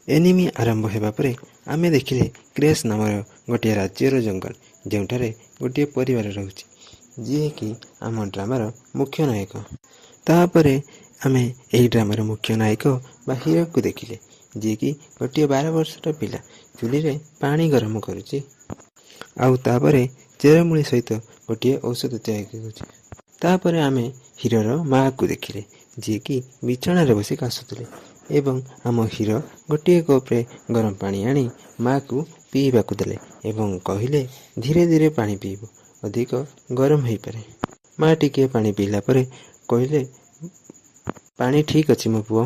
Enemy ଆରମ୍ଭ ହେବା ପରେ ଆମେ ଦେଖିଲେ କ୍ରେସ୍ ନାମର ଗୋଟିଏ ରାଜ୍ୟର ଜଙ୍ଗଲ, ଯେଉଁଠାରେ ଗୋଟିଏ ପରିବାର ରହୁଛି, ଯିଏକି ଆମ ଡ୍ରାମାର ମୁଖ୍ୟ ନାୟକ। ତାପରେ ଆମେ ଏହି ଡ୍ରାମାର ମୁଖ୍ୟ ନାୟକ ବା ହିରୋକୁ ଦେଖିଲେ, ଯିଏକି ଗୋଟିଏ 12 ବର୍ଷର ପିଲା ଚୁଲିରେ ପାଣି ଗରମ କରୁଛି, ଆଉ ତାପରେ ଚେରମୂଳି ସହିତ ଗୋଟିଏ ଔଷଧ ତିଆରି କରୁଛି। ତାପରେ ଆମେ ହିରୋର ମାଆକୁ ଦେଖିଲେ, ଯିଏକି ବିଛଣାରେ ବସି କାଶୁଥିଲେ, ଏବଂ ଆମ ହିରୋ ଗୋଟିଏ କପ୍ରେ ଗରମ ପାଣି ଆଣି ମାଆକୁ ପିଇବାକୁ ଦେଲେ ଏବଂ କହିଲେ ଧୀରେ ଧୀରେ ପାଣି ପିଇବ, ଅଧିକ ଗରମ ହୋଇପାରେ। ମା ଟିକିଏ ପାଣି ପିଇଲା ପରେ କହିଲେ ପାଣି ଠିକ୍ ଅଛି ମୋ ପୁଅ।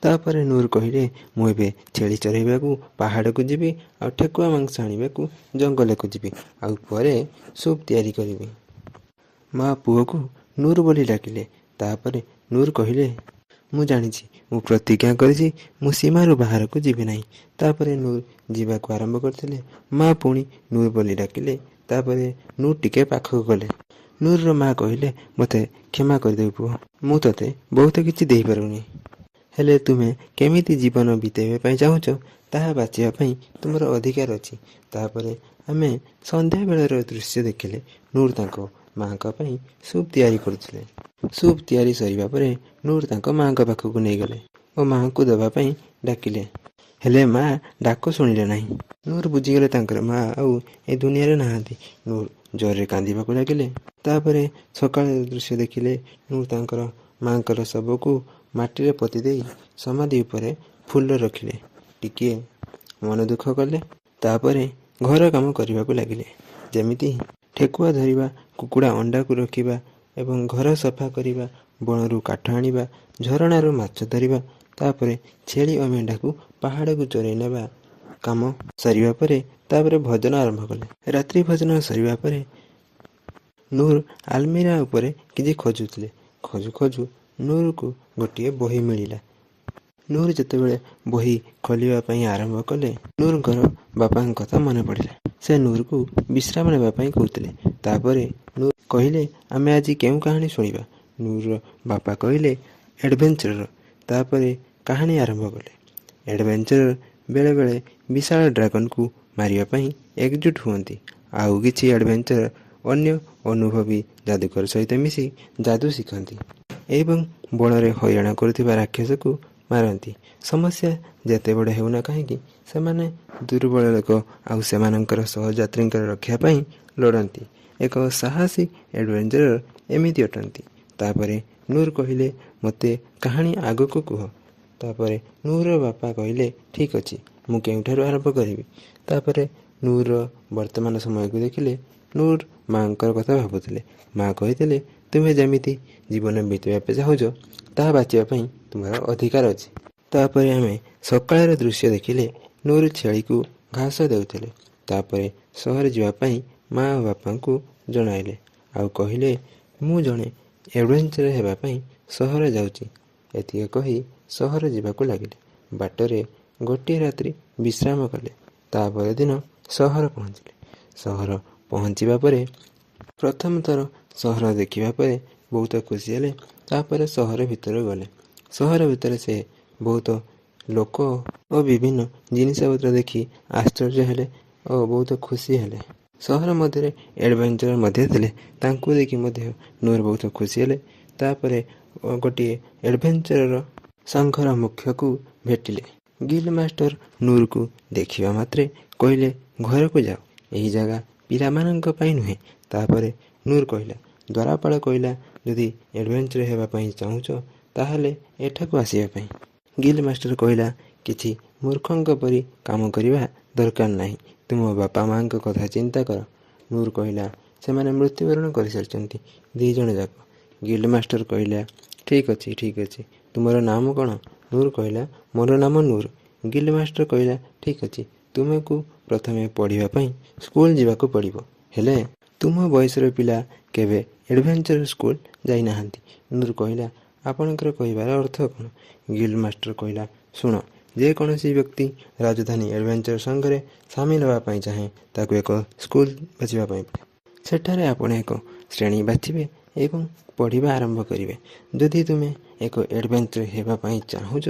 ତାପରେ ନୂର କହିଲେ ମୁଁ ଏବେ ଛେଳି ଚରାଇବାକୁ ପାହାଡ଼କୁ ଯିବି, ଆଉ ଠେକୁଆ ମାଂସ ଆଣିବାକୁ ଜଙ୍ଗଲକୁ ଯିବି, ଆଉ ପରେ ସୁପ୍ ତିଆରି କରିବି। ମା ପୁଅକୁ ନୂର ବୋଲି ଡାକିଲେ। ତାପରେ ନୂର କହିଲେ ମୁଁ ଜାଣିଛି, ମୁଁ ପ୍ରତିଜ୍ଞା କରିଛି ମୁଁ ସୀମାରୁ ବାହାରକୁ ଯିବି ନାହିଁ। ତାପରେ ନୂର ଯିବାକୁ ଆରମ୍ଭ କରିଥିଲେ। ମା ପୁଣି ନୂର ବୋଲି ଡାକିଲେ। ତାପରେ ନୂର ଟିକେ ପାଖକୁ ଗଲେ। ନୂରର ମା କହିଲେ ମୋତେ କ୍ଷମା କରିଦେବୁ ପୁଅ, ମୁଁ ତୋତେ ବହୁତ କିଛି ଦେଇପାରୁନି, ହେଲେ ତୁମେ କେମିତି ଜୀବନ ବିତାଇବା ପାଇଁ ଚାହୁଁଛ ତାହା ବାଛିବା ପାଇଁ ତୁମର ଅଧିକାର ଅଛି। ତାପରେ ଆମେ ସନ୍ଧ୍ୟାବେଳର ଦୃଶ୍ୟ ଦେଖିଲେ। ନୂର ତାଙ୍କ ମାଙ୍କ ପାଇଁ ସୁପ୍ ତିଆରି କରୁଥିଲେ। ସୁପ୍ ତିଆରି ସରିବା ପରେ ନୂର ତାଙ୍କ ମାଙ୍କ ପାଖକୁ ନେଇଗଲେ ଓ ମାଙ୍କୁ ଦେବା ପାଇଁ ଡାକିଲେ, ହେଲେ ମା ଡାକ ଶୁଣିଲେ ନାହିଁ। ନୂର ବୁଝିଗଲେ ତାଙ୍କର ମା ଆଉ ଏ ଦୁନିଆରେ ନାହାନ୍ତି। ନୂର ଜୋରରେ କାନ୍ଦିବାକୁ ଲାଗିଲେ। ତାପରେ ସକାଳର ଦୃଶ୍ୟ ଦେଖିଲେ। ନୂର ତାଙ୍କର ମାଙ୍କର ଶବକୁ ମାଟିରେ ପୋତି ଦେଇ ସମାଧି ଉପରେ ଫୁଲ ରଖିଲେ, ଟିକିଏ ମନ ଦୁଃଖ କଲେ। ତାପରେ ଘର କାମ କରିବାକୁ ଲାଗିଲେ, ଯେମିତି ଠେକୁଆ ଧରିବା, କୁକୁଡ଼ା ଅଣ୍ଡାକୁ ରଖିବା ଏବଂ ଘର ସଫା କରିବା, ବଣରୁ କାଠ ଆଣିବା, ଝରଣାରୁ ମାଛ ଧରିବା। ତାପରେ ଛେଳି ଓ ମେଣ୍ଢାକୁ ପାହାଡ଼କୁ ଚରାଇ ନେବା କାମ ସରିବା ପରେ ତାପରେ ଭୋଜନ ଆରମ୍ଭ କଲେ। ରାତ୍ରି ଭୋଜନ ସରିବା ପରେ ନୂର ଆଲମିରା ଉପରେ କିଛି ଖୋଜୁଥିଲେ। ଖୋଜୁ ଖୋଜୁ ନୂରକୁ ଗୋଟିଏ ବହି ମିଳିଲା। ନୂର ଯେତେବେଳେ ବହି ଖୋଲିବା ପାଇଁ ଆରମ୍ଭ କଲେ, ନୂରଙ୍କର ବାପାଙ୍କ କଥା ମନେ ପଡ଼ିଲା। ସେ ନୂରକୁ ବିଶ୍ରାମ ନେବା ପାଇଁ କହୁଥିଲେ। ତାପରେ ନୂର କହିଲେ ଆମେ ଆଜି କେଉଁ କାହାଣୀ ଶୁଣିବା? ନୂରର ବାପା କହିଲେ ଏଡ଼ଭେଞ୍ଚରର। ତାପରେ କାହାଣୀ ଆରମ୍ଭ କଲେ। ଏଡ଼ଭେଞ୍ଚରର ବେଳେବେଳେ ବିଶାଳ ଡ୍ରାଗନକୁ ମାରିବା ପାଇଁ ଏକଜୁଟ ହୁଅନ୍ତି। ଆଉ କିଛି ଏଡ଼ଭେଞ୍ଚର ଅନ୍ୟ ଅନୁଭବୀ ଯାଦୁକର ସହିତ ମିଶି ଯାଦୁ ଶିଖନ୍ତି ଏବଂ ବଣରେ ହଇରାଣ କରୁଥିବା ରାକ୍ଷସକୁ ମାରନ୍ତି। ସମସ୍ୟା ଯେତେ ବଡ଼ ହେଉନା କାହିଁକି, ସେମାନେ ଦୁର୍ବଳ ଲୋକ ଆଉ ସେମାନଙ୍କର ସହଯାତ୍ରୀଙ୍କର ରକ୍ଷା ପାଇଁ ଲଢ଼ନ୍ତି। ଏକ ସାହସୀ ଏଡ଼ଭେଞ୍ଚରର ଏମିତି ଅଟନ୍ତି। ତାପରେ ନୂର କହିଲେ ମୋତେ କାହାଣୀ ଆଗକୁ କୁହ। ତାପରେ ନୂରର ବାପା କହିଲେ ଠିକ୍ ଅଛି, ମୁଁ କେଉଁଠାରୁ ଆରମ୍ଭ କରିବି? ତାପରେ ନୂରର ବର୍ତ୍ତମାନ ସମୟକୁ ଦେଖିଲେ। ନୂର ମାଙ୍କର କଥା ଭାବୁଥିଲେ। ମା କହିଥିଲେ ତୁମେ ଯେମିତି ଜୀବନ ବିତାଇବା ପାଇଁ ଚାହୁଁଛ ତାହା ବାଛିବା ପାଇଁ ତୁମର ଅଧିକାର ଅଛି। ତାପରେ ଆମେ ସକାଳର ଦୃଶ୍ୟ ଦେଖିଲେ। ନୂର ଛେଳିକୁ ଘାସ ଦେଉଥିଲେ। ତାପରେ ସହର ଯିବା ପାଇଁ ମା ଓ ବାପାଙ୍କୁ ଜଣାଇଲେ ଆଉ କହିଲେ ମୁଁ ଜଣେ ଏଡ଼ଭେଞ୍ଚର ହେବା ପାଇଁ ସହର ଯାଉଛି। ଏତିକି କହି ସହର ଯିବାକୁ ଲାଗିଲେ। ବାଟରେ ଗୋଟିଏ ରାତ୍ରି ବିଶ୍ରାମ କଲେ। ତାପର ଦିନ ସହର ପହଞ୍ଚିଲେ। ସହର ପହଞ୍ଚିବା ପରେ ପ୍ରଥମ ଥର ସହର ଦେଖିବା ପରେ ବହୁତ ଖୁସି ହେଲେ। ତାପରେ ସହର ଭିତରକୁ ଗଲେ। ସହର ଭିତରେ ସେ ବହୁତ ଲୋକ ଓ ବିଭିନ୍ନ ଜିନିଷପତ୍ର ଦେଖି ଆଶ୍ଚର୍ଯ୍ୟ ହେଲେ ଓ ବହୁତ ଖୁସି ହେଲେ। ସହର ମଧ୍ୟରେ ଏଡ଼ଭେଞ୍ଚର ମଧ୍ୟ ଥିଲେ। ତାଙ୍କୁ ଦେଖି ମଧ୍ୟ ନୂର ବହୁତ ଖୁସି ହେଲେ। ତାପରେ ଗୋଟିଏ ଏଡ଼ଭେଞ୍ଚରର ସଂଘର ମୁଖ୍ୟକୁ ଭେଟିଲେ। ଗିଲ୍ଡ ମାଷ୍ଟର ନୂରକୁ ଦେଖିବା ମାତ୍ରେ କହିଲେ ଘରକୁ ଯାଅ, ଏହି ଜାଗା ପିଲାମାନଙ୍କ ପାଇଁ ନୁହେଁ। ତାପରେ ନୂର କହିଲା ଦ୍ୱାରପାଳ କହିଲା ଯଦି ଏଡ଼ଭେଞ୍ଚର ହେବା ପାଇଁ ଚାହୁଁଛ ତାହେଲେ ଏଠାକୁ ଆସିବା ପାଇଁ। ଗିଲ୍ଡ ମାଷ୍ଟର କହିଲା କିଛି ମୂର୍ଖଙ୍କ ପରି କାମ କରିବା ଦରକାର ନାହିଁ। ତୁମ ବାପା ମାଙ୍କ କଥା ଚିନ୍ତା କର। ନୂର କହିଲା ସେମାନେ ମୃତ୍ୟୁବରଣ କରିସାରିଛନ୍ତି, 2 ଜଣ ଯାକ। ଗିଲ୍ଡ ମାଷ୍ଟର କହିଲା ଠିକ୍ ଅଛି ଠିକ୍ ଅଛି, ତୁମର ନାମ କ'ଣ? ନୂର କହିଲା ମୋର ନାମ ନୂର। ଗିଲ୍ଡ ମାଷ୍ଟର କହିଲା ଠିକ୍ ଅଛି, ତୁମକୁ ପ୍ରଥମେ ପଢ଼ିବା ପାଇଁ ସ୍କୁଲ ଯିବାକୁ ପଡ଼ିବ, ହେଲେ ତୁମ ବୟସର ପିଲା କେବେ ଏଡ଼ଭେଞ୍ଚର ସ୍କୁଲ ଯାଇନାହାନ୍ତି। ନୂର କହିଲା ଆପଣଙ୍କର କହିବାର ଅର୍ଥ କ'ଣ? ଗିଲ୍ଡ ମାଷ୍ଟର କହିଲା ଶୁଣ, ଯେକୌଣସି ବ୍ୟକ୍ତି ରାଜଧାନୀ ଏଡ଼ଭେଞ୍ଚର ସଂଘରେ ସାମିଲ ହେବା ପାଇଁ ଚାହେଁ ତାକୁ ଏକ ସ୍କୁଲ ବାଛିବା ପାଇଁ ପଡ଼େ। ସେଠାରେ ଆପଣ ଏକ ଶ୍ରେଣୀ ବାଛିବେ ଏବଂ ପଢ଼ିବା ଆରମ୍ଭ କରିବେ। ଯଦି ତୁମେ ଏକ ଏଡ଼ଭେଞ୍ଚର ହେବା ପାଇଁ ଚାହୁଁଛ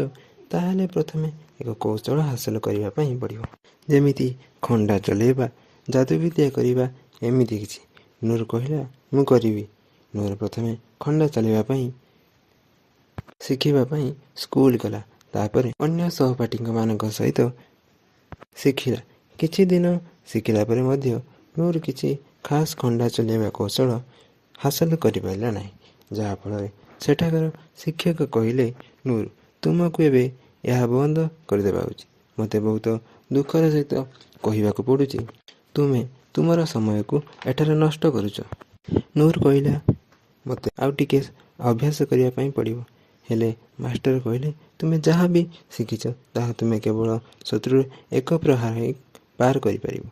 ତାହେଲେ ପ୍ରଥମେ ଏକ କୌଶଳ ହାସଲ କରିବା ପାଇଁ ପଡ଼ିବ। ଯେମିତି ଖଣ୍ଡା ଚଲେଇବା, ଯାଦୁବିଦ୍ୟା କରିବା, ଏମିତି କିଛି। ନୂର କହିଲା, ମୁଁ କରିବି। ନୂର ପ୍ରଥମେ ଖଣ୍ଡା ଚଲେଇବା ପାଇଁ ଶିଖିବା ପାଇଁ ସ୍କୁଲ ଗଲା। ତାପରେ ଅନ୍ୟ ସହପାଠୀଙ୍କ ମାନଙ୍କ ସହିତ ଶିଖିଲା। କିଛି ଦିନ ଶିଖିଲା ପରେ ମଧ୍ୟ ନୂର କିଛି ଖାସ୍ ଖଣ୍ଡା ଚଲେଇବା କୌଶଳ ହାସଲ କରିପାରିଲା ନାହିଁ। ଯାହାଫଳରେ ସେଠାକାର ଶିକ୍ଷକ କହିଲେ, ନୂର, ତୁମକୁ ଏବେ ଏହା ବନ୍ଦ କରିଦେବା ଉଚିତ। ମୋତେ ବହୁତ ଦୁଃଖର ସହିତ କହିବାକୁ ପଡ଼ୁଛି, ତୁମେ ତୁମର ସମୟକୁ ଏଠାରେ ନଷ୍ଟ କରୁଛ। ନୂର କହିଲା, ମୋତେ ଆଉ ଟିକେ ଅଭ୍ୟାସ କରିବା ପାଇଁ ପଡ଼ିବ। ହେଲେ ମାଷ୍ଟର କହିଲେ, ତୁମେ ଯାହା ବି ଶିଖିଛ ତାହା ତୁମେ କେବଳ ଶତ୍ରୁର ଏକ ପ୍ରହାର ହିଁ ପାର କରିପାରିବ।